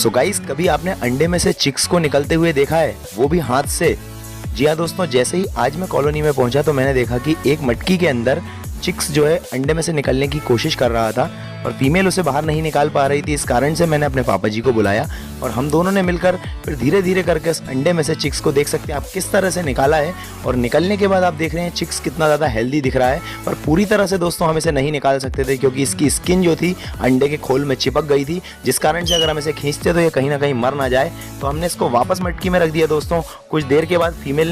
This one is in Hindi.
सो गाइस, कभी आपने अंडे में से चिक्स को निकलते हुए देखा है, वो भी हाथ से? जी हाँ दोस्तों, जैसे ही आज मैं कॉलोनी में पहुंचा तो मैंने देखा कि एक मटकी के अंदर चिक्स जो है अंडे में से निकलने की कोशिश कर रहा था और फीमेल उसे बाहर नहीं निकाल पा रही थी। इस कारण से मैंने अपने पापा जी को बुलाया और हम दोनों ने मिलकर फिर धीरे धीरे करके उस अंडे में से चिक्स को, देख सकते हैं आप, किस तरह से निकाला है। और निकलने के बाद आप देख रहे हैं चिक्स कितना ज़्यादा हेल्दी दिख रहा है। पर पूरी तरह से दोस्तों हम इसे नहीं निकाल सकते थे क्योंकि इसकी स्किन जो थी अंडे के खोल में चिपक गई थी, जिस कारण से अगर हम इसे खींचते तो ये कहीं ना कहीं मर ना जाए। तो हमने इसको वापस मटकी में रख दिया दोस्तों। कुछ देर के बाद फीमेल ने